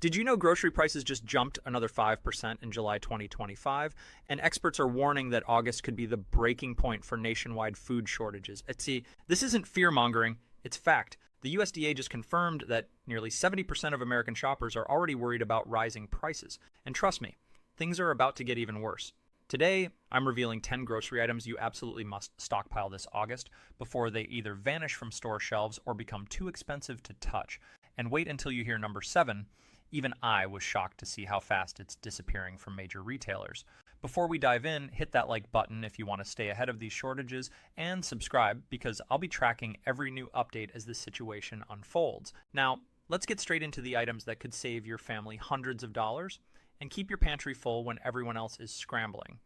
Did you know grocery prices just jumped another 5% in July 2025? And experts are warning that August could be the breaking point for nationwide food shortages. See, this isn't fear mongering, it's fact. The USDA just confirmed that nearly 70% of American shoppers are already worried about rising prices. And trust me, things are about to get even worse. Today, I'm revealing 10 grocery items you absolutely must stockpile this August before they either vanish from store shelves or become too expensive to touch. And wait until you hear number 7. Even I was shocked to see how fast it's disappearing from major retailers. Before we dive in, hit that like button if you want to stay ahead of these shortages, and subscribe because I'll be tracking every new update as this situation unfolds. Now, let's get straight into the items that could save your family hundreds of dollars and keep your pantry full when everyone else is scrambling.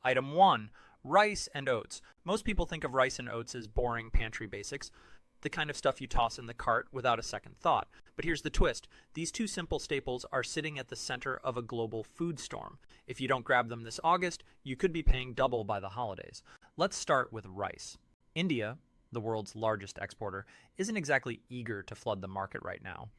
Item 1, rice and oats. Most people think of rice and oats as boring pantry basics, the kind of stuff you toss in the cart without a second thought. But here's the twist. These two simple staples are sitting at the center of a global food storm. If you don't grab them this August, you could be paying double by the holidays. Let's start with rice. India, the world's largest exporter, isn't exactly eager to flood the market right now.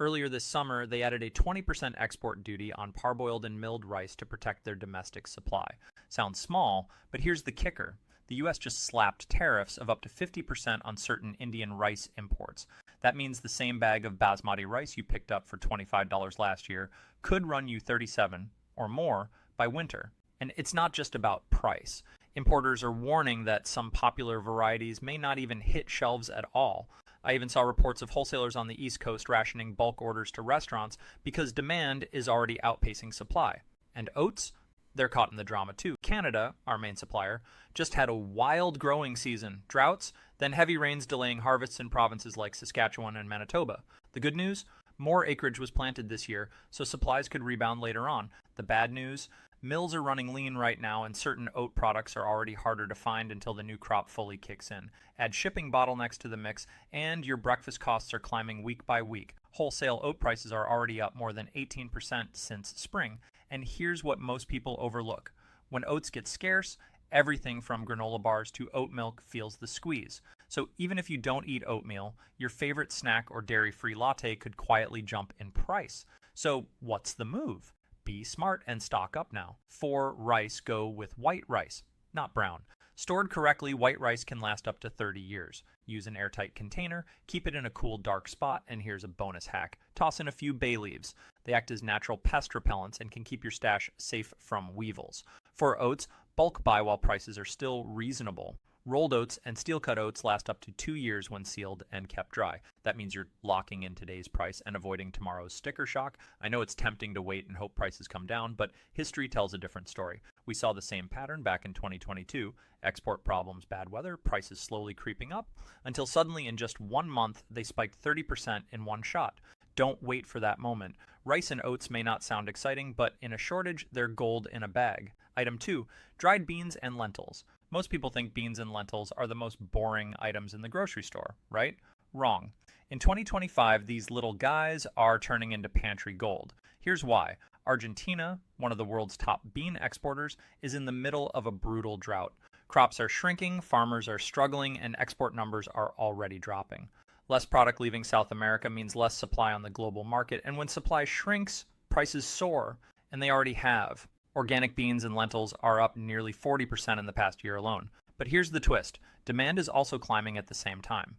Earlier this summer, they added a 20% export duty on parboiled and milled rice to protect their domestic supply. Sounds small, but here's the kicker. The U.S. just slapped tariffs of up to 50% on certain Indian rice imports. That means the same bag of basmati rice you picked up for $25 last year could run you $37 or more by winter. And it's not just about price. Importers are warning that some popular varieties may not even hit shelves at all. I even saw reports of wholesalers on the East Coast rationing bulk orders to restaurants because demand is already outpacing supply. And oats? They're caught in the drama too. Canada, our main supplier, just had a wild growing season. Droughts, then heavy rains delaying harvests in provinces like Saskatchewan and Manitoba. The good news? More acreage was planted this year, so supplies could rebound later on. The bad news? Mills are running lean right now, and certain oat products are already harder to find until the new crop fully kicks in. Add shipping bottlenecks to the mix, and your breakfast costs are climbing week by week. Wholesale oat prices are already up more than 18% since spring. And here's what most people overlook. When oats get scarce, everything from granola bars to oat milk feels the squeeze. So even if you don't eat oatmeal, your favorite snack or dairy-free latte could quietly jump in price. So what's the move? Be smart and stock up now. For rice, go with white rice, not brown. Stored correctly, white rice can last up to 30 years. Use an airtight container, keep it in a cool, dark spot, and here's a bonus hack. Toss in a few bay leaves. They act as natural pest repellents and can keep your stash safe from weevils. For oats, bulk buy while prices are still reasonable. Rolled oats and steel-cut oats last up to 2 years when sealed and kept dry. That means you're locking in today's price and avoiding tomorrow's sticker shock. I know it's tempting to wait and hope prices come down, but history tells a different story. We saw the same pattern back in 2022. Export problems, bad weather, prices slowly creeping up, until suddenly in just 1 month, they spiked 30% in one shot. Don't wait for that moment. Rice and oats may not sound exciting, but in a shortage, they're gold in a bag. Item 2, dried beans and lentils. Most people think beans and lentils are the most boring items in the grocery store, right? Wrong. In 2025, these little guys are turning into pantry gold. Here's why. Argentina, one of the world's top bean exporters, is in the middle of a brutal drought. Crops are shrinking, farmers are struggling, and export numbers are already dropping. Less product leaving South America means less supply on the global market, and when supply shrinks, prices soar, and they already have. Organic beans and lentils are up nearly 40% in the past year alone. But here's the twist. Demand is also climbing at the same time.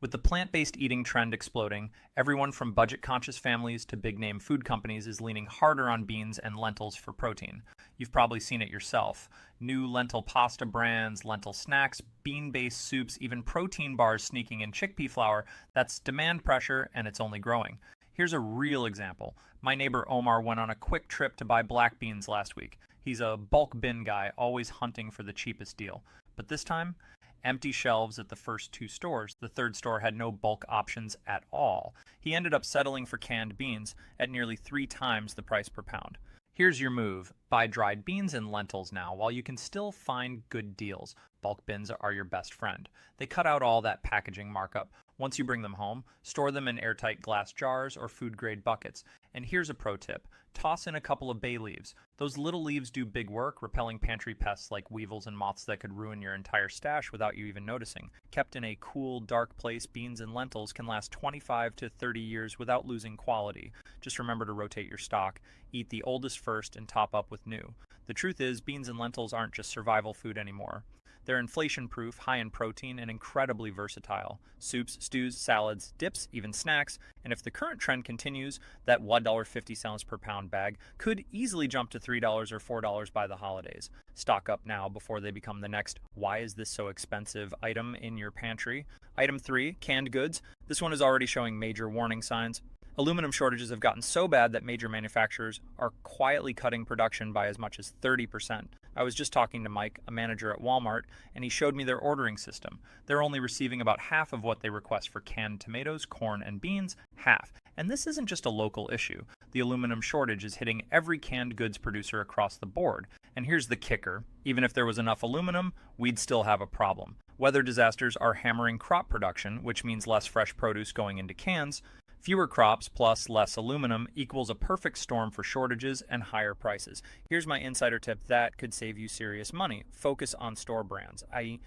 With the plant-based eating trend exploding, everyone from budget-conscious families to big-name food companies is leaning harder on beans and lentils for protein. You've probably seen it yourself. New lentil pasta brands, lentil snacks, bean-based soups, even protein bars sneaking in chickpea flour. That's demand pressure, and it's only growing. Here's a real example. My neighbor Omar went on a quick trip to buy black beans last week. He's a bulk bin guy, always hunting for the cheapest deal. But this time, empty shelves at the first 2 stores. The third store had no bulk options at all. He ended up settling for canned beans at nearly 3 times the price per pound. Here's your move. Buy dried beans and lentils now while you can still find good deals. Bulk bins are your best friend. They cut out all that packaging markup. Once you bring them home, store them in airtight glass jars or food-grade buckets. And here's a pro tip. Toss in a couple of bay leaves. Those little leaves do big work, repelling pantry pests like weevils and moths that could ruin your entire stash without you even noticing. Kept in a cool, dark place, beans and lentils can last 25 to 30 years without losing quality. Just remember to rotate your stock, eat the oldest first, and top up with new. The truth is, beans and lentils aren't just survival food anymore. They're inflation-proof, high in protein, and incredibly versatile. Soups, stews, salads, dips, even snacks. And if the current trend continues, that $1.50 per pound bag could easily jump to $3 or $4 by the holidays. Stock up now before they become the next "why is this so expensive" item in your pantry. Item 3, canned goods. This one is already showing major warning signs. Aluminum shortages have gotten so bad that major manufacturers are quietly cutting production by as much as 30%. I was just talking to Mike, a manager at Walmart, and he showed me their ordering system. They're only receiving about half of what they request for canned tomatoes, corn, and beans, half. And this isn't just a local issue. The aluminum shortage is hitting every canned goods producer across the board. And here's the kicker. Even if there was enough aluminum, we'd still have a problem. Weather disasters are hammering crop production, which means less fresh produce going into cans. Fewer crops plus less aluminum equals a perfect storm for shortages and higher prices. Here's my insider tip that could save you serious money. Focus on store brands. I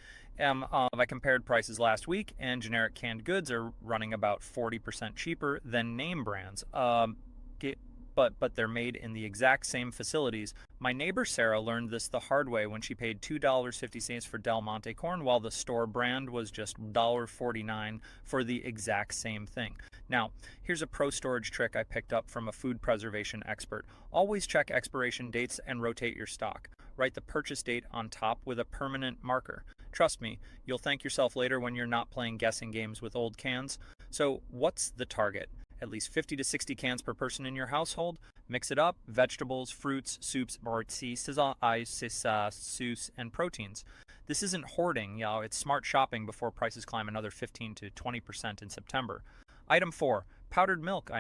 compared prices last week, and generic canned goods are running about 40% cheaper than name brands. But they're made in the exact same facilities. My neighbor Sarah learned this the hard way when she paid $2.50 for Del Monte corn, while the store brand was just $1.49 for the exact same thing. Now, here's a pro storage trick I picked up from a food preservation expert. Always check expiration dates and rotate your stock. Write the purchase date on top with a permanent marker. Trust me, you'll thank yourself later when you're not playing guessing games with old cans. So, what's the target? At least 50 to 60 cans per person in your household. Mix it up: vegetables, fruits, soups, soups, and proteins. This isn't hoarding, it's smart shopping before prices climb another 15 to 20% in September. Item 4, powdered milk.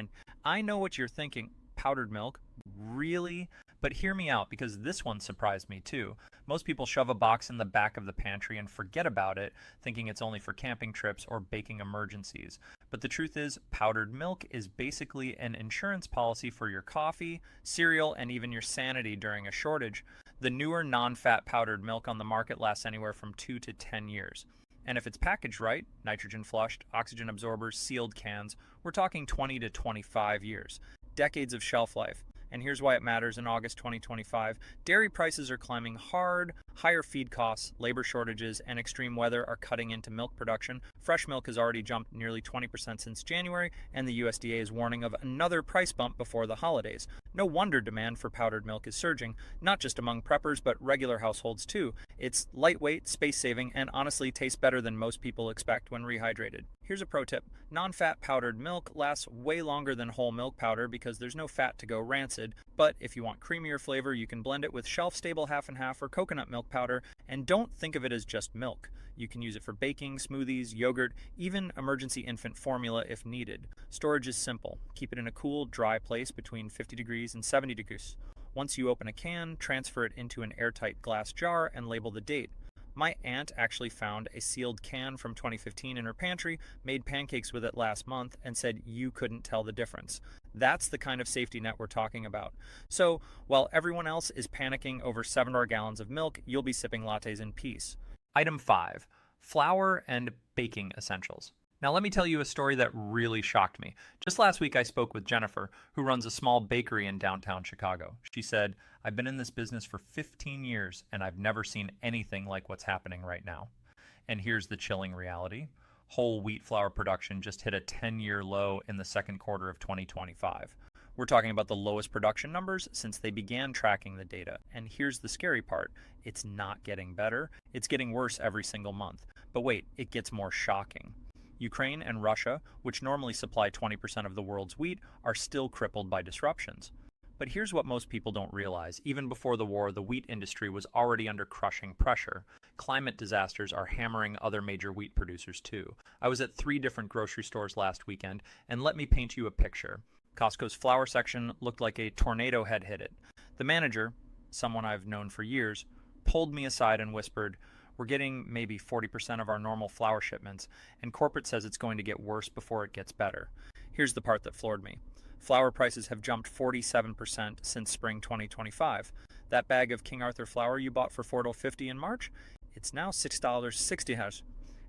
I know what you're thinking. Powdered milk? Really? But hear me out, because this one surprised me too. Most people shove a box in the back of the pantry and forget about it, thinking it's only for camping trips or baking emergencies. But the truth is, powdered milk is basically an insurance policy for your coffee, cereal, and even your sanity during a shortage. The newer non-fat powdered milk on the market lasts anywhere from 2 to 10 years. And if it's packaged right, nitrogen flushed, oxygen absorbers, sealed cans, we're talking 20 to 25 years. Decades of shelf life. And here's why it matters in August 2025. Dairy prices are climbing hard, higher feed costs, labor shortages, and extreme weather are cutting into milk production. Fresh milk has already jumped nearly 20% since January, and the USDA is warning of another price bump before the holidays. No wonder demand for powdered milk is surging, not just among preppers, but regular households too. It's lightweight, space-saving, and honestly tastes better than most people expect when rehydrated. Here's a pro tip. Non-fat powdered milk lasts way longer than whole milk powder because there's no fat to go rancid, but if you want creamier flavor, you can blend it with shelf-stable half and half or coconut milk powder, and don't think of it as just milk. You can use it for baking, smoothies, yogurt, even emergency infant formula if needed. Storage is simple. Keep it in a cool, dry place between 50 degrees and 70 degrees. Once you open a can, transfer it into an airtight glass jar and label the date. My aunt actually found a sealed can from 2015 in her pantry, made pancakes with it last month, and said you couldn't tell the difference. That's the kind of safety net we're talking about. So, while everyone else is panicking over 7 gallons of milk, you'll be sipping lattes in peace. Item 5, flour and baking essentials. Now let me tell you a story that really shocked me. Just last week I spoke with Jennifer, who runs a small bakery in downtown Chicago. She said, "I've been in this business for 15 years and I've never seen anything like what's happening right now." And here's the chilling reality. Whole wheat flour production just hit a 10-year low in the second quarter of 2025. We're talking about the lowest production numbers since they began tracking the data. And here's the scary part. It's not getting better. It's getting worse every single month. But wait, it gets more shocking. Ukraine and Russia, which normally supply 20% of the world's wheat, are still crippled by disruptions. But here's what most people don't realize. Even before the war, the wheat industry was already under crushing pressure. Climate disasters are hammering other major wheat producers too. I was at 3 different grocery stores last weekend, and let me paint you a picture. Costco's flour section looked like a tornado had hit it. The manager, someone I've known for years, pulled me aside and whispered, "We're getting maybe 40% of our normal flour shipments, and corporate says it's going to get worse before it gets better." Here's the part that floored me. Flour prices have jumped 47% since spring 2025. That bag of King Arthur flour you bought for $4.50 in March, it's now $6.60.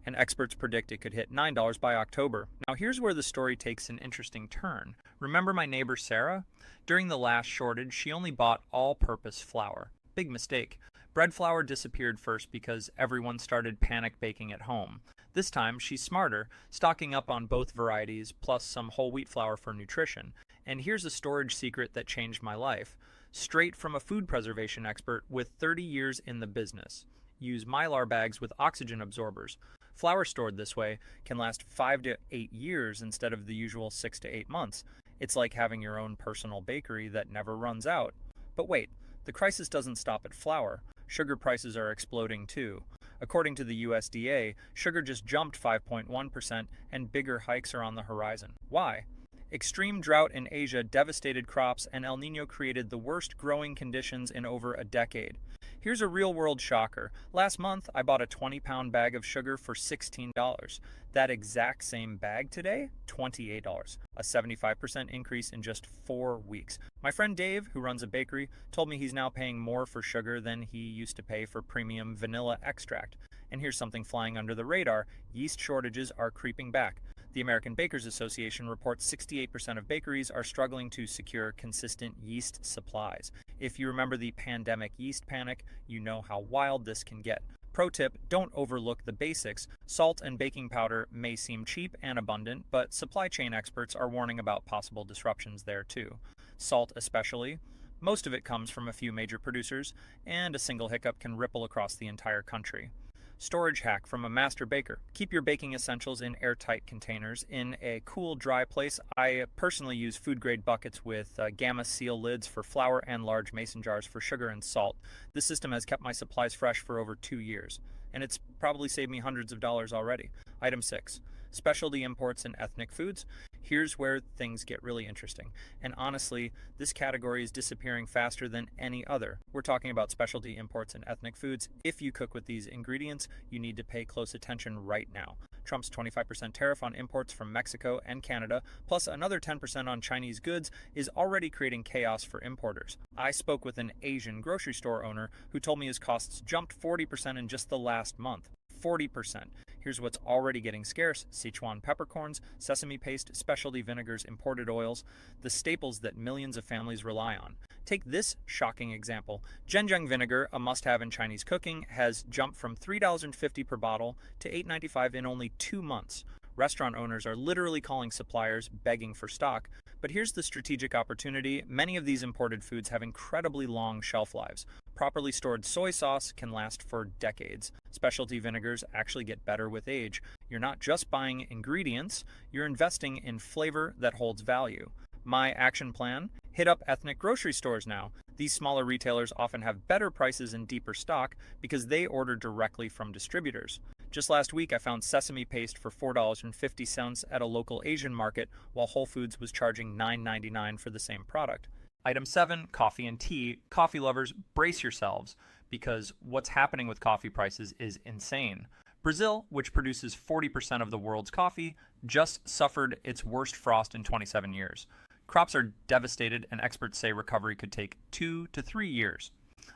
and experts predict it could hit $9 by October. Now, here's where the story takes an interesting turn. Remember my neighbor Sarah? During the last shortage, she only bought all-purpose flour. Big mistake. Bread flour disappeared first because everyone started panic baking at home. This time, she's smarter, stocking up on both varieties plus some whole wheat flour for nutrition. And here's a storage secret that changed my life. Straight from a food preservation expert with 30 years in the business. Use Mylar bags with oxygen absorbers. Flour stored this way can last 5 to 8 years instead of the usual 6 to 8 months. It's like having your own personal bakery that never runs out. But wait, the crisis doesn't stop at flour. Sugar prices are exploding too. According to the USDA, sugar just jumped 5.1% and bigger hikes are on the horizon. Why? Extreme drought in Asia devastated crops and El Niño created the worst growing conditions in over a decade. Here's a real-world shocker. Last month, I bought a 20-pound bag of sugar for $16. That exact same bag today, $28. A 75% increase in just 4 weeks. My friend Dave, who runs a bakery, told me he's now paying more for sugar than he used to pay for premium vanilla extract. And here's something flying under the radar. Yeast shortages are creeping back. The American Bakers Association reports 68% of bakeries are struggling to secure consistent yeast supplies. If you remember the pandemic yeast panic, you know how wild this can get. Pro tip, don't overlook the basics. Salt and baking powder may seem cheap and abundant, but supply chain experts are warning about possible disruptions there too. Salt especially. Most of it comes from a few major producers, and a single hiccup can ripple across the entire country. Storage hack from a master baker. Keep your baking essentials in airtight containers in a cool, dry place. I personally use food-grade buckets with gamma seal lids for flour and large mason jars for sugar and salt. This system has kept my supplies fresh for over 2 years, and it's probably saved me hundreds of dollars already. Item 6. Specialty imports and ethnic foods. Here's where things get really interesting. And honestly, this category is disappearing faster than any other. We're talking about specialty imports and ethnic foods. If you cook with these ingredients, you need to pay close attention right now. Trump's 25% tariff on imports from Mexico and Canada, plus another 10% on Chinese goods, is already creating chaos for importers. I spoke with an Asian grocery store owner who told me his costs jumped 40% in just the last month. 40%. Here's what's already getting scarce: Sichuan peppercorns, sesame paste, specialty vinegars, imported oils, the staples that millions of families rely on. Take this shocking example. Zhenjiang vinegar, a must-have in Chinese cooking, has jumped from $3.50 per bottle to $8.95 in only 2 months. Restaurant owners are literally calling suppliers, begging for stock. But here's the strategic opportunity. Many of these imported foods have incredibly long shelf lives. Properly stored soy sauce can last for decades. Specialty vinegars actually get better with age. You're not just buying ingredients, you're investing in flavor that holds value. My action plan? Hit up ethnic grocery stores now. These smaller retailers often have better prices and deeper stock because they order directly from distributors. Just last week, I found sesame paste for $4.50 at a local Asian market, while Whole Foods was charging $9.99 for the same product. Item 7, coffee and tea. Coffee lovers, brace yourselves, because what's happening with coffee prices is insane. Brazil, which produces 40% of the world's coffee, just suffered its worst frost in 27 years. Crops are devastated, and experts say recovery could take 2 to 3 years.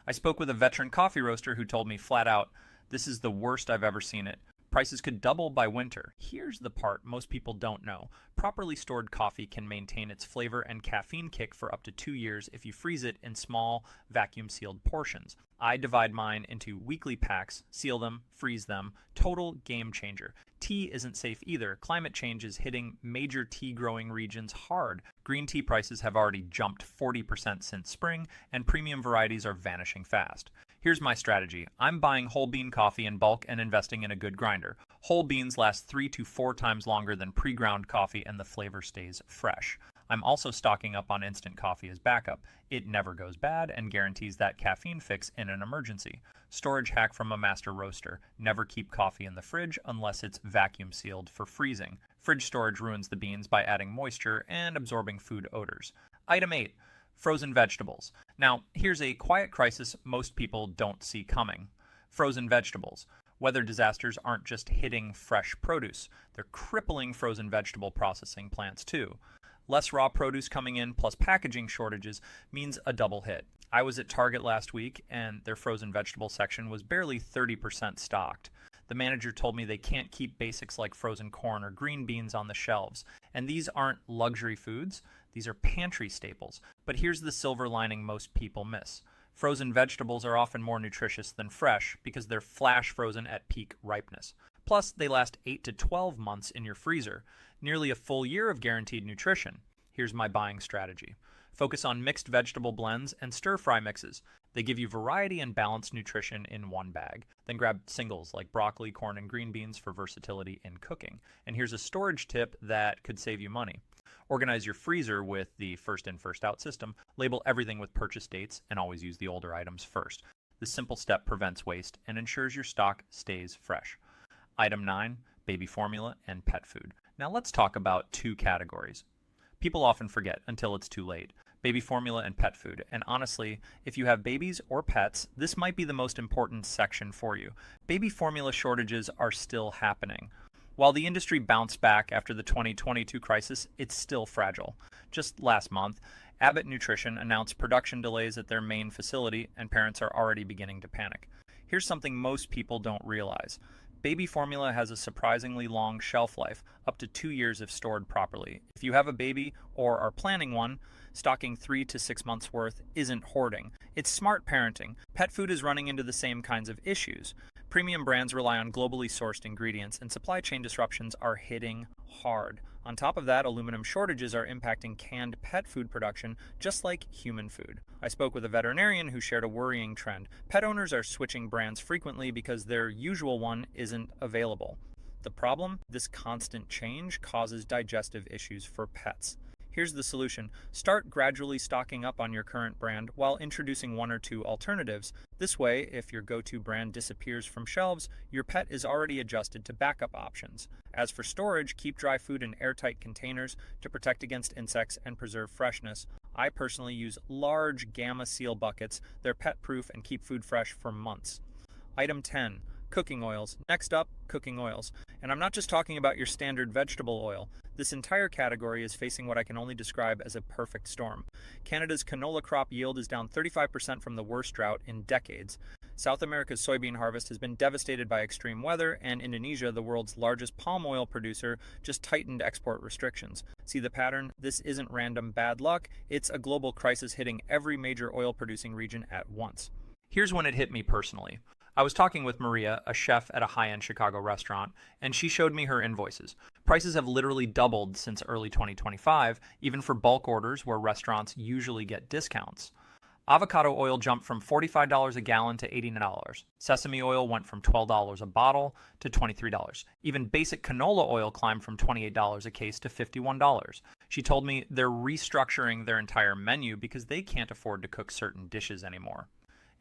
I spoke with a veteran coffee roaster who told me flat out, "This is the worst I've ever seen it. Prices could double by winter." Here's the part most people don't know. Properly stored coffee can maintain its flavor and caffeine kick for up to 2 years if you freeze it in small, vacuum-sealed portions. I divide mine into weekly packs, seal them, freeze them. Total game changer. Tea isn't safe either. Climate change is hitting major tea growing regions hard. Green tea prices have already jumped 40% since spring, and premium varieties are vanishing fast. Here's my strategy. I'm buying whole bean coffee in bulk and investing in a good grinder. Whole beans last 3 to 4 times longer than pre-ground coffee, and the flavor stays fresh. I'm also stocking up on instant coffee as backup. It never goes bad and guarantees that caffeine fix in an emergency. Storage hack from a master roaster. Never keep coffee in the fridge unless it's vacuum sealed for freezing. Fridge storage ruins the beans by adding moisture and absorbing food odors. Item 8. Frozen vegetables. Now, here's a quiet crisis most people don't see coming. Frozen vegetables. Weather disasters aren't just hitting fresh produce. They're crippling frozen vegetable processing plants too. Less raw produce coming in plus packaging shortages means a double hit. I was at Target last week and their frozen vegetable section was barely 30% stocked. The manager told me they can't keep basics like frozen corn or green beans on the shelves. And these aren't luxury foods, these are pantry staples. But here's the silver lining most people miss. Frozen vegetables are often more nutritious than fresh because they're flash frozen at peak ripeness. Plus, they last 8 to 12 months in your freezer, nearly a full year of guaranteed nutrition. Here's my buying strategy. Focus on mixed vegetable blends and stir-fry mixes. They give you variety and balanced nutrition in one bag. Then grab singles like broccoli, corn, and green beans for versatility in cooking. And here's a storage tip that could save you money. Organize your freezer with the first in, first out system. Label everything with purchase dates and always use the older items first. This simple step prevents waste and ensures your stock stays fresh. Item 9, baby formula and pet food. Now let's talk about two categories. People often forget until it's too late. Baby formula and pet food. And honestly, if you have babies or pets, this might be the most important section for you. Baby formula shortages are still happening. While the industry bounced back after the 2022 crisis, it's still fragile. Just last month, Abbott Nutrition announced production delays at their main facility, and parents are already beginning to panic. Here's something most people don't realize. Baby formula has a surprisingly long shelf life, up to 2 years if stored properly. If you have a baby or are planning one, stocking 3 to 6 months worth isn't hoarding. It's smart parenting. Pet food is running into the same kinds of issues. Premium brands rely on globally sourced ingredients, and supply chain disruptions are hitting hard. On top of that, aluminum shortages are impacting canned pet food production, just like human food. I spoke with a veterinarian who shared a worrying trend. Pet owners are switching brands frequently because their usual one isn't available. The problem? This constant change causes digestive issues for pets. Here's the solution. Start gradually stocking up on your current brand while introducing 1 or 2 alternatives. This way, if your go-to brand disappears from shelves, your pet is already adjusted to backup options. As for storage, keep dry food in airtight containers to protect against insects and preserve freshness. I personally use large Gamma Seal buckets. They're pet-proof and keep food fresh for months. Item 10. Cooking oils. Next up, cooking oils. And I'm not just talking about your standard vegetable oil. This entire category is facing what I can only describe as a perfect storm. Canada's canola crop yield is down 35% from the worst drought in decades. South America's soybean harvest has been devastated by extreme weather, and Indonesia, the world's largest palm oil producer, just tightened export restrictions. See the pattern? This isn't random bad luck. It's a global crisis hitting every major oil-producing region at once. Here's when it hit me personally. I was talking with Maria, a chef at a high-end Chicago restaurant, and she showed me her invoices. Prices have literally doubled since early 2025, even for bulk orders where restaurants usually get discounts. Avocado oil jumped from $45 a gallon to $89. Sesame oil went from $12 a bottle to $23. Even basic canola oil climbed from $28 a case to $51. She told me they're restructuring their entire menu because they can't afford to cook certain dishes anymore.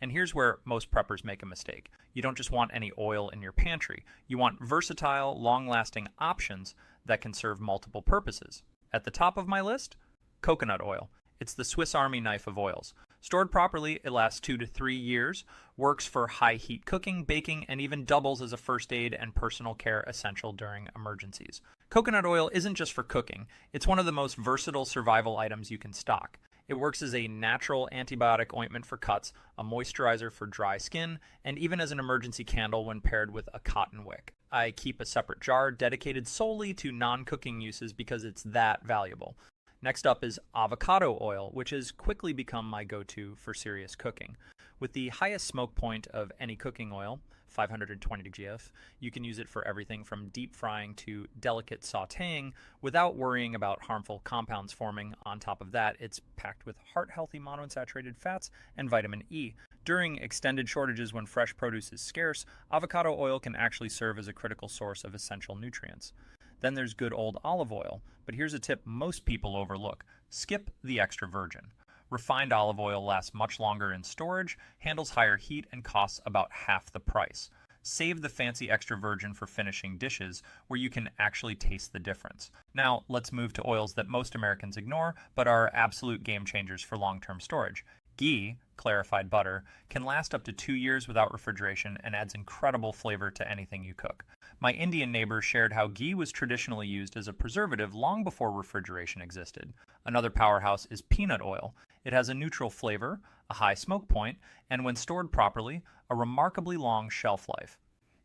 And here's where most preppers make a mistake. You don't just want any oil in your pantry. You want versatile, long-lasting options that can serve multiple purposes. At the top of my list, coconut oil. It's the Swiss Army knife of oils. Stored properly, it lasts 2 to 3 years, works for high-heat cooking, baking, and even doubles as a first aid and personal care essential during emergencies. Coconut oil isn't just for cooking. It's one of the most versatile survival items you can stock. It works as a natural antibiotic ointment for cuts, a moisturizer for dry skin, and even as an emergency candle when paired with a cotton wick. I keep a separate jar dedicated solely to non-cooking uses because it's that valuable. Next up is avocado oil, which has quickly become my go-to for serious cooking. With the highest smoke point of any cooking oil, 520 GF, you can use it for everything from deep frying to delicate sautéing without worrying about harmful compounds forming. On top of that, it's packed with heart-healthy monounsaturated fats and vitamin E. During extended shortages when fresh produce is scarce, avocado oil can actually serve as a critical source of essential nutrients. Then there's good old olive oil, but here's a tip most people overlook. Skip the extra virgin. Refined olive oil lasts much longer in storage, handles higher heat, and costs about half the price. Save the fancy extra virgin for finishing dishes where you can actually taste the difference. Now, let's move to oils that most Americans ignore but are absolute game changers for long-term storage. Ghee, clarified butter, can last up to 2 years without refrigeration and adds incredible flavor to anything you cook. My Indian neighbor shared how ghee was traditionally used as a preservative long before refrigeration existed. Another powerhouse is peanut oil. It has a neutral flavor, a high smoke point, and when stored properly, a remarkably long shelf life.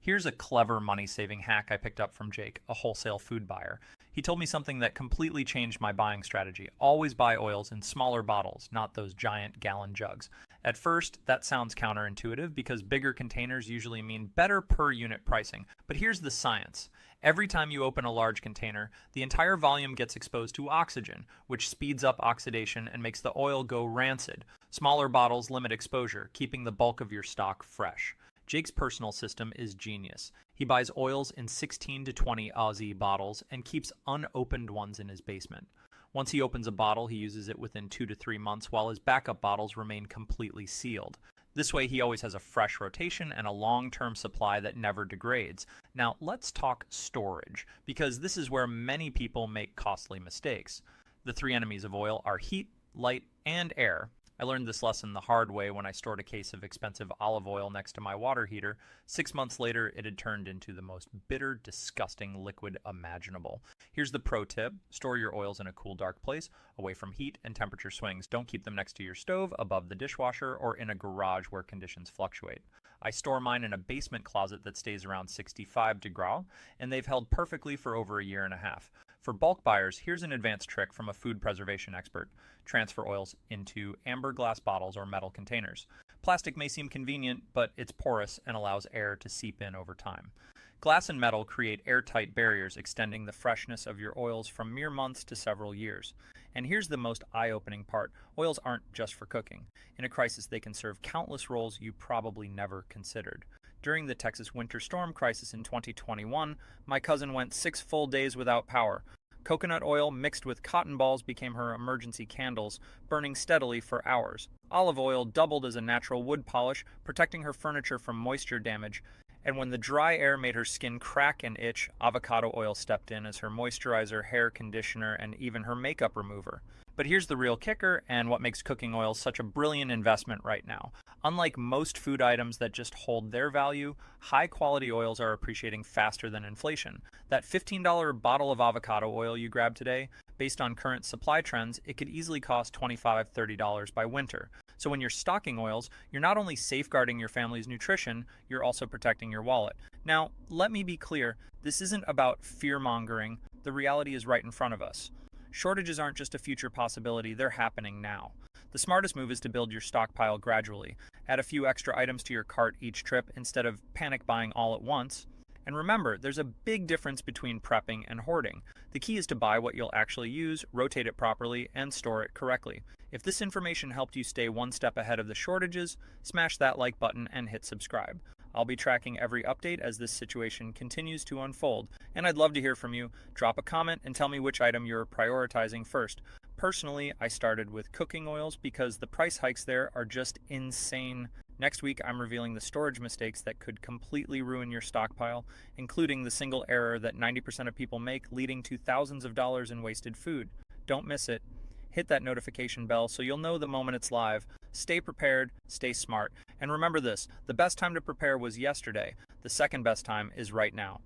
Here's a clever money-saving hack I picked up from Jake, a wholesale food buyer. He told me something that completely changed my buying strategy. Always buy oils in smaller bottles, not those giant gallon jugs. At first, that sounds counterintuitive because bigger containers usually mean better per unit pricing. But here's the science. Every time you open a large container, the entire volume gets exposed to oxygen, which speeds up oxidation and makes the oil go rancid. Smaller bottles limit exposure, keeping the bulk of your stock fresh. Jake's personal system is genius. He buys oils in 16 to 20 Aussie bottles and keeps unopened ones in his basement. Once he opens a bottle, he uses it within 2 to 3 months, while his backup bottles remain completely sealed. This way, he always has a fresh rotation and a long-term supply that never degrades. Now, let's talk storage, because this is where many people make costly mistakes. The three enemies of oil are heat, light, and air. I learned this lesson the hard way when I stored a case of expensive olive oil next to my water heater. 6 months later, it had turned into the most bitter, disgusting liquid imaginable. Here's the pro tip. Store your oils in a cool, dark place, away from heat and temperature swings. Don't keep them next to your stove, above the dishwasher, or in a garage where conditions fluctuate. I store mine in a basement closet that stays around 65 degrees, and they've held perfectly for over a year and a half. For bulk buyers, here's an advanced trick from a food preservation expert. Transfer oils into amber glass bottles or metal containers. Plastic may seem convenient, but it's porous and allows air to seep in over time. Glass and metal create airtight barriers, extending the freshness of your oils from mere months to several years. And here's the most eye-opening part. Oils aren't just for cooking. In a crisis, they can serve countless roles you probably never considered. During the Texas winter storm crisis in 2021, my cousin went 6 full days without power. Coconut oil mixed with cotton balls became her emergency candles, burning steadily for hours. Olive oil doubled as a natural wood polish, protecting her furniture from moisture damage. And when the dry air made her skin crack and itch, avocado oil stepped in as her moisturizer, hair conditioner, and even her makeup remover. But here's the real kicker, and what makes cooking oils such a brilliant investment right now. Unlike most food items that just hold their value, high-quality oils are appreciating faster than inflation. That $15 bottle of avocado oil you grab today, based on current supply trends, it could easily cost $25, $30 by winter. So when you're stocking oils, you're not only safeguarding your family's nutrition, you're also protecting your wallet. Now, let me be clear, this isn't about fear-mongering. The reality is right in front of us. Shortages aren't just a future possibility, they're happening now. The smartest move is to build your stockpile gradually. Add a few extra items to your cart each trip instead of panic buying all at once. And remember, there's a big difference between prepping and hoarding. The key is to buy what you'll actually use, rotate it properly, and store it correctly. If this information helped you stay one step ahead of the shortages, smash that like button and hit subscribe. I'll be tracking every update as this situation continues to unfold, and I'd love to hear from you. Drop a comment and tell me which item you're prioritizing first. Personally, I started with cooking oils because the price hikes there are just insane. Next week, I'm revealing the storage mistakes that could completely ruin your stockpile, including the single error that 90% of people make, leading to thousands of dollars in wasted food. Don't miss it. Hit that notification bell so you'll know the moment it's live. Stay prepared, stay smart. And remember this, the best time to prepare was yesterday. The second best time is right now.